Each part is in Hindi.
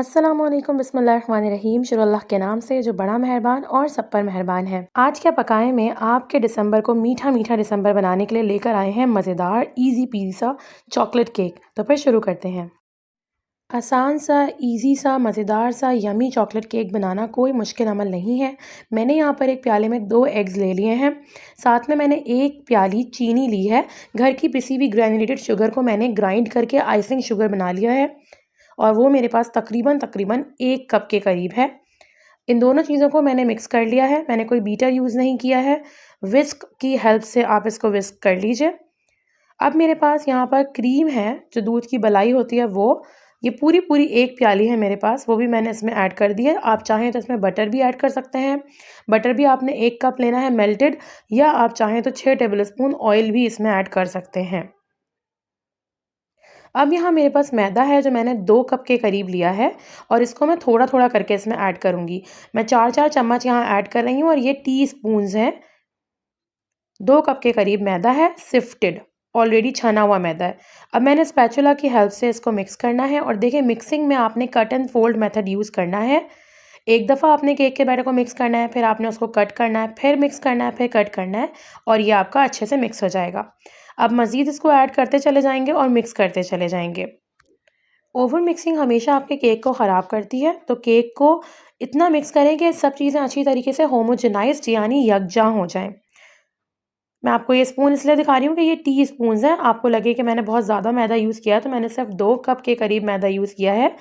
अस्सलामुअलैकुम बिस्मिल्लाहिर्रहमानिर्रहीम। शुरू अल्लाह के नाम से जो बड़ा मेहरबान और सब पर मेहरबान है। आज क्या पकाएं में आपके दिसंबर को मीठा मीठा दिसंबर बनाने के लिए लेकर आए हैं मज़ेदार इजी पीजी सा चॉकलेट केक। तो फिर शुरू करते हैं। आसान सा इजी सा मज़ेदार सा यमी चॉकलेट केक बनाना कोई मुश्किल अमल नहीं है। मैंने यहाँ पर एक प्याले में 2 एग्स ले लिए हैं। साथ में मैंने 1 प्याली चीनी ली है। घर की पिसी हुई ग्रैन्युलेटेड शुगर को मैंने ग्राइंड करके आइसिंग शुगर बना लिया है और वो मेरे पास तकरीबन 1 कप के करीब है। इन दोनों चीज़ों को मैंने मिक्स कर लिया है। मैंने कोई बीटर यूज़ नहीं किया है। विस्क की हेल्प से आप इसको विस्क कर लीजिए। अब मेरे पास यहाँ पर क्रीम है, जो दूध की मलाई होती है वो। ये पूरी 1 प्याली है मेरे पास, वो भी मैंने इसमें ऐड कर दी है। आप चाहें तो इसमें बटर भी ऐड कर सकते हैं। बटर भी आपने 1 कप लेना है मेल्टेड, या आप चाहें तो 6 टेबल स्पून ऑयल भी इसमें ऐड कर सकते हैं। अब यहाँ मेरे पास मैदा है जो मैंने 2 कप के करीब लिया है और इसको मैं थोड़ा-थोड़ा करके इसमें ऐड करूँगी। मैं 4-4 चम्मच यहाँ ऐड कर रही हूँ और ये टीस्पून्स हैं। 2 कप के करीब मैदा है, सिफ्टेड, ऑलरेडी छना हुआ मैदा है। अब मैंने स्पैचुला की हेल्प से इसको मिक्स करना है और देखिए मिक्सिंग में आपने cut and fold method use करना है। एक दफ़ा आपने केक के बैटर को मिक्स करना है, फिर आपने उसको कट करना है, फिर मिक्स करना है, फिर कट करना है और ये आपका अच्छे से मिक्स हो जाएगा। अब मज़ीद इसको ऐड करते चले जाएंगे और मिक्स करते चले जाएंगे। ओवर मिक्सिंग हमेशा आपके केक को ख़राब करती है, तो केक को इतना मिक्स करें कि सब चीज़ें अच्छी तरीके से होमोजेनाइज्ड यानी यकजा हो जाएं। मैं आपको ये स्पून इसलिए दिखा रही हूँ कि ये टी स्पून्स हैं। आपको लगे कि मैंने बहुत ज़्यादा मैदा यूज़ किया है, तो मैंने सिर्फ 2 कप के करीब मैदा यूज़ किया है।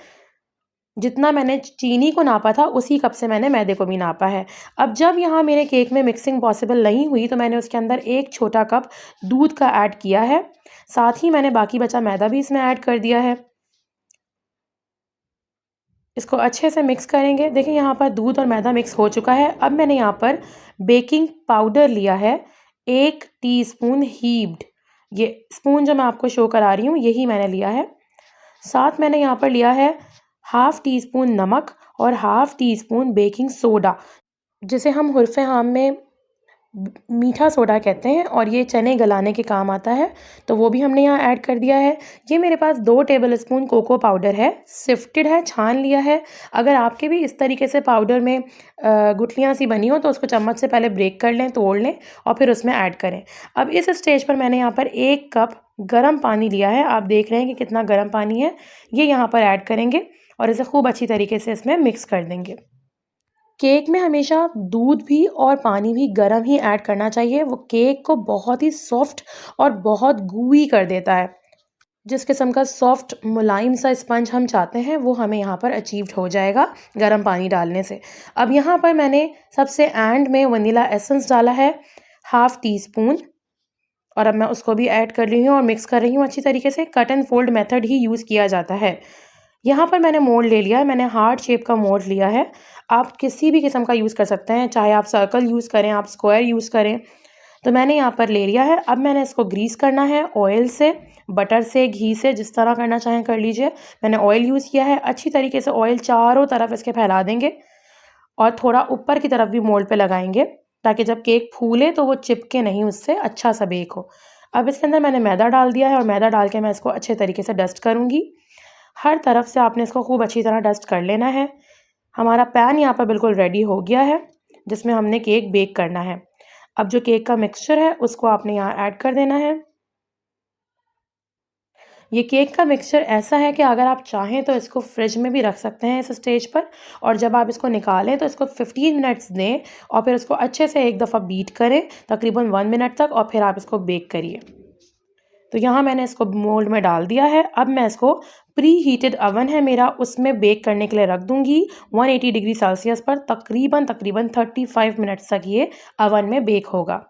जितना मैंने चीनी को नापा था उसी कप से मैंने मैदे को भी नापा है। अब जब यहाँ मेरे केक में मिक्सिंग पॉसिबल नहीं हुई तो मैंने उसके अंदर 1 छोटा कप दूध का ऐड किया है। साथ ही मैंने बाकी बचा मैदा भी इसमें ऐड कर दिया है। इसको अच्छे से मिक्स करेंगे। देखिए यहाँ पर दूध और मैदा मिक्स हो चुका है। अब मैंने यहाँ पर बेकिंग पाउडर लिया है, 1 टीस्पून हीप्ड। ये स्पून जो मैं आपको शो करा रही हूँ यही मैंने लिया है। साथ मैंने यहाँ पर लिया है हाफ़ टी स्पून नमक और half tea spoon baking soda, जिसे हम हुर्फ़े आम में मीठा सोडा कहते हैं और ये चने गलाने के काम आता है, तो वो भी हमने यहाँ ऐड कर दिया है। ये मेरे पास 2 टेबल स्पून कोको पाउडर है, सिफ्टेड है, छान लिया है। अगर आपके भी इस तरीके से पाउडर में गुठलियाँ सी बनी हो तो उसको चम्मच से पहले ब्रेक कर लें, तोड़ लें और फिर उसमें ऐड करें। अब इस स्टेज पर मैंने यहाँ पर 1 कप गर्म पानी लिया है। आप देख रहे हैं कि कितना गर्म पानी है। ये यहाँ पर ऐड करेंगे और इसे खूब अच्छी तरीके से इसमें मिक्स कर देंगे। केक में हमेशा दूध भी और पानी भी गर्म ही ऐड करना चाहिए। वो केक को बहुत ही सॉफ्ट और बहुत gooey कर देता है। जिस किस्म का सॉफ्ट मुलायम सा स्पंज हम चाहते हैं वो हमें यहाँ पर अचीव्ड हो जाएगा गर्म पानी डालने से। अब यहाँ पर मैंने सबसे एंड में वनीला एसेंस डाला है, हाफ़ टी स्पून, और अब मैं उसको भी ऐड कर रही हूँ और मिक्स कर रही हूँ अच्छी तरीके से। Cut and fold method he use किया जाता है। यहाँ पर मैंने मोल्ड ले लिया है। मैंने हार्ट शेप का मोल्ड लिया है। आप किसी भी किस्म का यूज़ कर सकते हैं, चाहे आप सर्कल यूज़ करें, आप स्क्वायर यूज़ करें। तो मैंने यहाँ पर ले लिया है। अब मैंने इसको ग्रीस करना है ऑयल से, बटर से, घी से, जिस तरह करना चाहें कर लीजिए। मैंने ऑयल यूज़ किया है। अच्छी तरीके से ऑयल चारों तरफ इसके फैला देंगे और थोड़ा ऊपर की तरफ भी मोल्ड पे लगाएंगे ताकि जब केक फूले तो वो चिपके नहीं, उससे अच्छा सा बेक हो। अब इसके अंदर मैंने मैदा डाल दिया है और मैदा डाल के मैं इसको अच्छे तरीके से डस्ट करूँगी। हर तरफ से आपने इसको खूब अच्छी तरह डस्ट कर लेना है। हमारा पैन यहाँ पर बिल्कुल रेडी हो गया है जिसमें हमने केक बेक करना है। अब जो केक का मिक्सचर है उसको आपने यहाँ ऐड कर देना है। ये केक का मिक्सचर ऐसा है कि अगर आप चाहें तो इसको फ्रिज में भी रख सकते हैं इस स्टेज पर, और जब आप इसको निकालें तो इसको 15 मिनट्स दें और फिर इसको अच्छे से एक दफ़ा बीट करें तकरीबन 1 मिनट तक, और फिर आप इसको बेक करिए। तो यहाँ मैंने इसको मोल्ड में डाल दिया है। अब मैं इसको प्री हीटेड ओवन है मेरा, उसमें बेक करने के लिए रख दूँगी 180 डिग्री सेल्सियस पर। तकरीबन 35 मिनट्स तक ये ओवन में बेक होगा।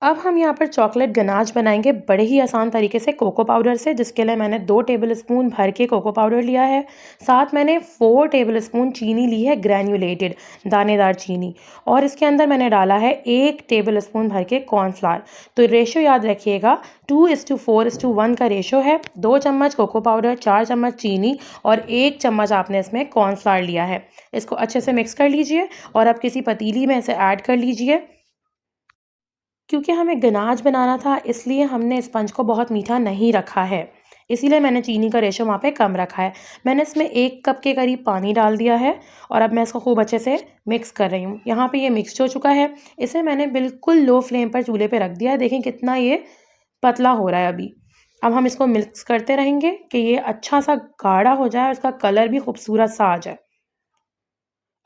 अब हम यहाँ पर चॉकलेट गनाश बनाएंगे बड़े ही आसान तरीके से कोको पाउडर से, जिसके लिए मैंने 2 टेबल स्पून भर के कोको पाउडर लिया है। साथ मैंने 4 टेबल स्पून चीनी ली है, ग्रैन्युलेटेड दानेदार चीनी, और इसके अंदर मैंने डाला है 1 टेबल स्पून भर के कॉर्नफ्लावर। तो रेशो याद रखिएगा, 2:4:1 का रेशो है। 2 चम्मच कोको पाउडर, 4 चम्मच चीनी और 1 चम्मच आपने इसमें कॉर्नफ्लावर लिया है। इसको अच्छे से मिक्स कर लीजिए और अब किसी पतीली में इसे ऐड कर लीजिए। क्योंकि हमें गनाश बनाना था इसलिए हमने स्पंज को बहुत मीठा नहीं रखा है। इसीलिए मैंने चीनी का रेशो वहाँ पे कम रखा है। मैंने इसमें 1 कप के करीब पानी डाल दिया है और अब मैं इसको खूब अच्छे से मिक्स कर रही हूँ। यहाँ पे ये मिक्स हो चुका है। इसे मैंने बिल्कुल लो फ्लेम पर चूल्हे पे रख दिया है। देखें कितना ये पतला हो रहा है अभी। अब हम इसको मिक्स करते रहेंगे कि ये अच्छा सा गाढ़ा हो जाए और इसका कलर भी खूबसूरत सा आ जाए।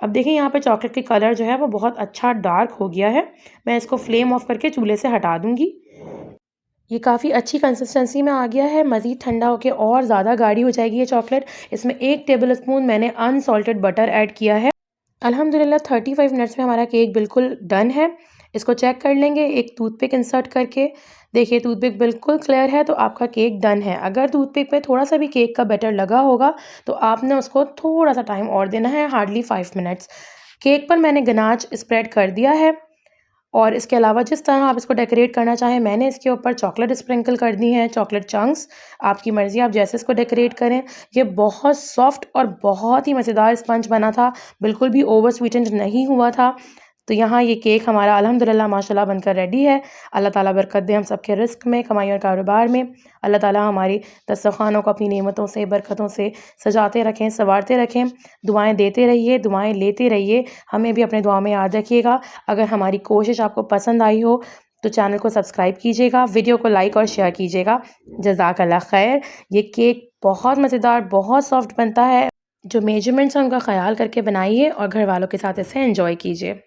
अब देखिए यहाँ पे चॉकलेट की कलर जो है वो बहुत अच्छा डार्क हो गया है। मैं इसको फ्लेम ऑफ करके चूल्हे से हटा दूँगी। ये काफ़ी अच्छी कंसिस्टेंसी में आ गया है। मज़ीद ठंडा होके और ज़्यादा गाढ़ी हो जाएगी ये चॉकलेट। इसमें 1 टेबलस्पून मैंने अनसॉल्टेड बटर ऐड किया है। अल्हम्दुलिल्लाह 35 मिनट्स में हमारा केक बिल्कुल डन है। इसको चेक कर लेंगे एक टूथपिक इंसर्ट करके। देखिए टूथपिक बिल्कुल क्लियर है तो आपका केक डन है। अगर टूथपिक पे थोड़ा-सा भी केक का बैटर लगा होगा तो आपने उसको थोड़ा-सा टाइम और देना है, हार्डली 5 मिनट्स। केक पर मैंने गनाच स्प्रेड कर दिया है और इसके अलावा जिस तरह आप इसको डेकोरेट करना चाहें, मैंने इसके ऊपर चॉकलेट स्प्रिंकल कर दी हैं, चॉकलेट चंक्स। आपकी मर्ज़ी आप जैसे इसको डेकोरेट करें। ये बहुत सॉफ्ट और बहुत ही मज़ेदार स्पंज बना था, बिल्कुल भी ओवर स्वीटेंड नहीं हुआ था। तो यहाँ ये केक हमारा अल्हम्दुलिल्लाह माशाल्लाह बनकर रेडी है। अल्लाह ताला बरकत दे हम सबके रिज़्क़ में, कमाई और कारोबार में। अल्लाह ताला हमारी दस्तरख़्वानों को अपनी नेमतों से, बरकतों से सजाते रखें, सँवारते रखें। दुआएँ देते रहिए, दुआएँ लेते रहिए। हमें भी अपने दुआ में याद रखिएगा। अगर हमारी कोशिश आपको पसंद आई हो तो चैनल को सब्सक्राइब कीजिएगा, वीडियो को लाइक और शेयर कीजिएगा। जज़ाकल्लाह खैर। ये केक बहुत मज़ेदार, बहुत सॉफ्ट बनता है। जो मेजरमेंट्स हैं उनका ख़याल करके बनाइए और घरवालों के साथ इसे एन्जॉय कीजिए।